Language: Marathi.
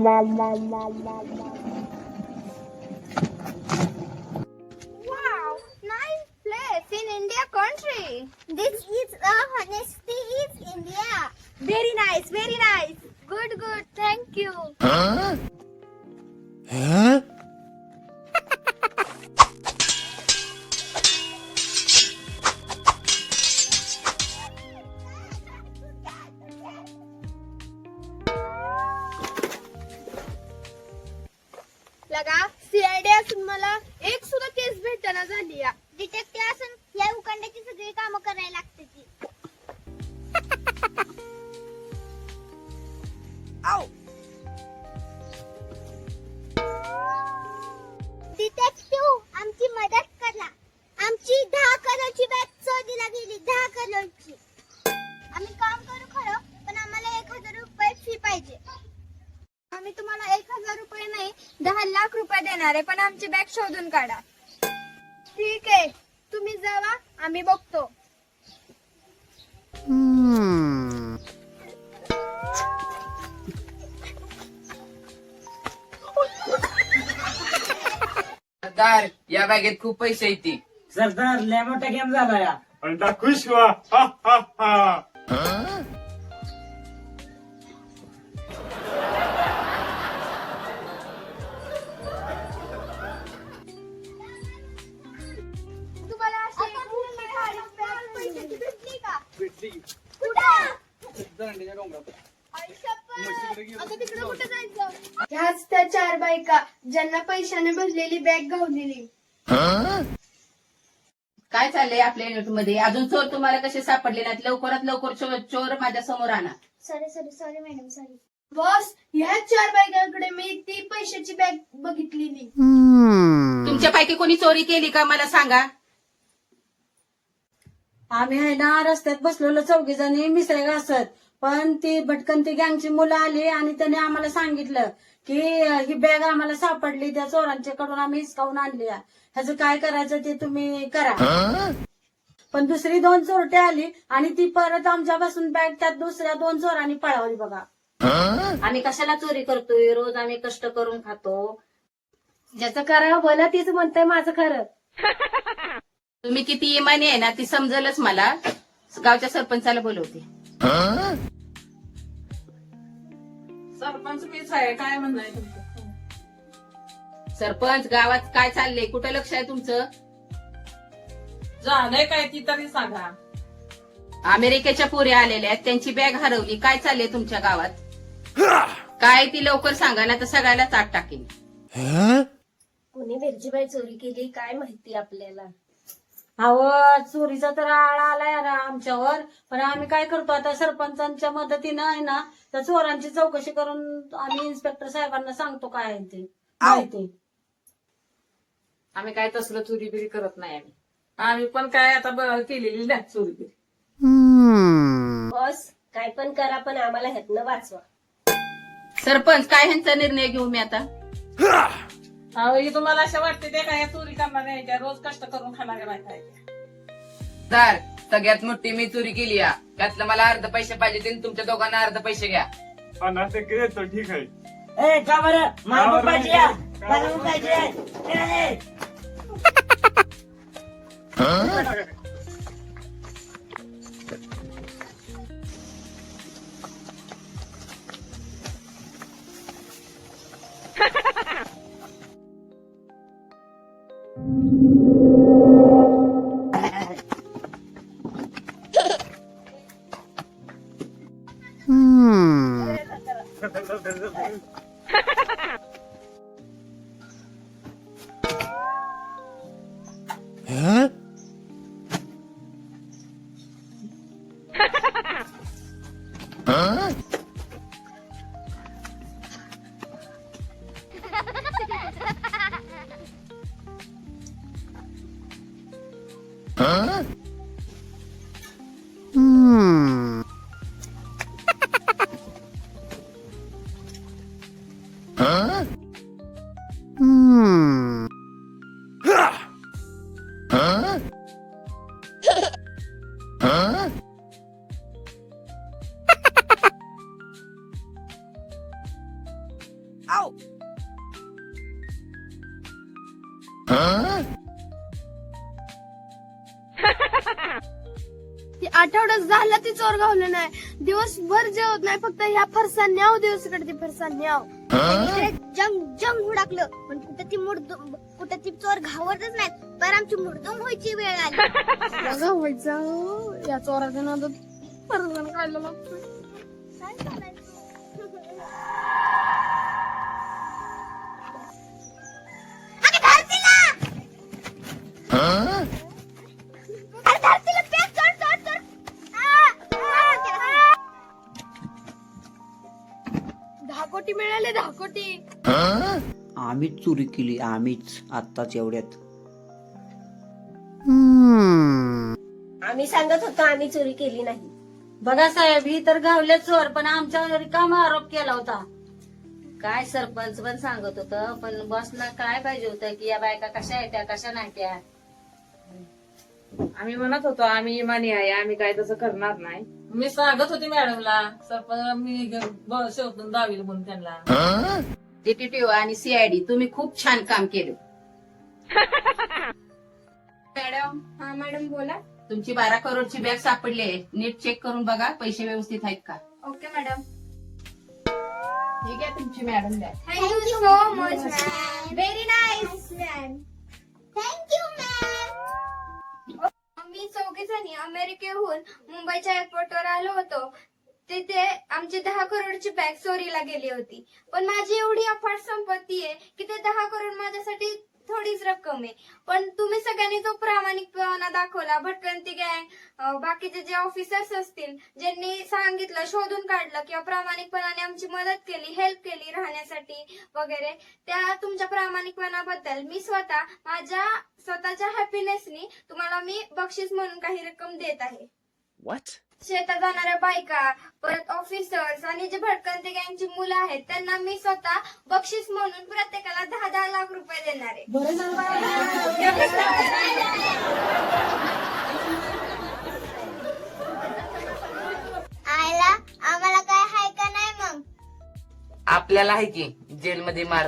Wow, nice place in India country. This is honesty is India. Very nice, very nice. Good, good. Thank you. लगा सीआयडी असून मला एक सुद्धा केस भेटना झाली या. डिटेक्टिव्ह असून या उकांड्याची सगळी कामं करायला लागते ती. डिटेक्टिव्ह आमची मदत करा. आमची 10 करोडची बॅग चोरीला गेली. 10 करोडची. आम्ही काम करू खरं पण आम्हाला 1000 रुपये फी पाहिजे. आम्ही तुम्हाला 1000 रुपये नाही 10 लाख रुपये देणार आहे पण आमची बॅग शोधून काढा. ठीक आहे तुम्ही जावा आम्ही बघतो. सरदार या बॅगेत खूप पैसे येते. सरदार लय मोठा गेम झाला या. अंडा खुश हुआ. हा हा हा. तुम्हाला अशी पैशाची भेटली का? कुठं? आता तिकडे कुठे जायचं? ह्याच त्या 4 बायका ज्यांना पैशाने भरलेली बॅग घावलेली. काय चाललंय आपल्या युनिट मध्ये? अजून चोर तुम्हाला कसे सापडले नाहीत? लवकरात लवकर चोर माझ्या समोर आणा. Sorry madam sorry. बॉस ह्या 4 बायकांकडे मी ती पैशाची बॅग बघितलेली. तुमच्यापैकी कोणी चोरी केली का मला सांगा. आम्ही आहे ना रस्त्यात बसलेलो 4 जणी मिसळ घासत पण ती भटकंती गँगची मुलं आली आणि त्याने आम्हाला सांगितलं की ही बॅग आम्हाला सापडली त्या चोरांच्याकडून आम्ही हिसकावून आणली. ह्याचं काय करायचं ते तुम्ही करा. पण दुसरी 2 चोरटे आली आणि ती परत आमच्यापासून बॅग त्यात दुसऱ्या 2 चोरांनी पळवली बघा. आम्ही कशाला चोरी करतोय? रोज आम्ही कष्ट करून खातो. ज्याचं करावं भलं तीच म्हणतंय माझं खरं. तुम्ही किती इमानी आहे ना ती समजलच मला. गावच्या सरपंचाला बोलवते. सरपंच मीच आहे. काय म्हणणं तुमचं? सरपंच गावात काय चाललंय? कुठं लक्ष आहे तुमचं? झालंय काय ती तरी सांगा. अमेरिकेच्या पोरी आलेल्या आहेत त्यांची बॅग हरवली. काय चाललंय तुमच्या गावात? काय ती लवकर सांगा ना तर सगळ्याला ताट टाकेल. कोणी मिरचीबाई चोरी केली काय माहिती आपल्याला. अहो चोरीचा तर आळा आलाय आमच्यावर. पण आम्ही काय करतो आता सरपंचांच्या मदतीनं आहे ना त्या चोरांची चौकशी करून आम्ही इन्स्पेक्टर साहेबांना सांगतो काय आहे ते माहिती. आम्ही काय तसलं चोरी बिरी करत नाही. आम्ही पण काय आता केलेली नाही चोरी बिरी. बॉस काय पण करा पण आम्हाला ह्यातनं वाचवा. सरपंच काय ह्यांचा निर्णय घेऊ मी आता? अहो ही तुम्हाला अशा वाटते ते काय चोरी करणार नाही रोज कष्ट करून खाणाऱ्या बायका आहेत. तर सगळ्यात मोठी मी चोरी केली या. त्यातलं मला अर्ध पैसे पाहिजे ते तुमच्या दोघांना अर्ध पैसे घ्या. अन्ना ते घेतो ठीक आहे. ए का बरं मला पाहिजे या. मला पाहिजे. आठवड्यात झालं ती चोर गावलं नाही. दिवसभर जेवत नाही, फक्त ह्या फरसा न्याव दिवसाकडे ती फरसा न्याव. जंग जंग हुडाकलं पण कुठं ती चोर घावतच नाहीत. पण आमची मुर्दम व्हायची वेळ आली. व्हायचं या चोराच्या नादात फरसाण खायला लागतोय. काय करायचं? अगं धर तिला! अरे धर तिला, पेच चोर चोर चोर! धाकोटी मिळाले, धाकोटी. आम्हीच चोरी केली, आम्हीच आत्ताच एवढ्यात. आम्ही सांगत होतो आम्ही चोरी केली नाही. बघा साहेब, ही तर गावले चोर, पण आमच्यावर रिकामा आरोप केला होता. काय सरपंच पण सांगत होतं, पण बॉसला काय पाहिजे होतं की या बायका कशा आहेत त्या कशा नाही त्या. आम्ही म्हणत होतो आम्ही इमानी आहे, आम्ही काय तसं करणार नाही. मी सांगत होते मॅडमला, सरपंच मी शेवटून दावील म्हणून त्यांना. डिटेक्टिव्ह आणि सीआयडी तुम्ही खूप छान काम केलं. मॅडम. हा मॅडम बोला. तुमची 12 करोडची बॅग सापडली आहे, नीट चेक करून बघा पैसे व्यवस्थित आहेत का. Okay madam. ठीक आहे तुमची madam bag. Thank you so much ma'am. Very nice ma'am. Thank you ma'am. आम्ही चौघीजणी अमेरिकेहून मुंबईच्या एअरपोर्टवर आलो होतो. तिथे आमची 10 करोडची बॅग चोरीला गेली होती. पण माझी एवढी अफाट संपत्ती आहे की ते 10 करोड माझ्यासाठी थोडीच रक्कम आहे. पण तुम्ही सगळ्यांनी जो प्रामाणिकपणा दाखवला, भटकंती गँग, बाकीचे जे ऑफिसर्स असतील ज्यांनी सांगितलं, शोधून काढलं किंवा प्रामाणिकपणाने आमची मदत केली, हेल्प केली राहण्यासाठी वगैरे, त्या तुमच्या प्रामाणिकपणाबद्दल मी माझ्या स्वतःच्या हॅपीनेसनी तुम्हाला मी बक्षीस म्हणून काही रक्कम देत आहे. शेतात जाणाऱ्या बायका, परत ऑफिसर्स आणि जे भटकंती गँगची मुलं आहेत त्यांना मी स्वतः बक्षीस म्हणून प्रत्येकाला 10-10 लाख रुपये देणार आहे. आयला आम्हाला काय हाय का नाही मग? आपल्याला आहे की जेलमध्ये मार.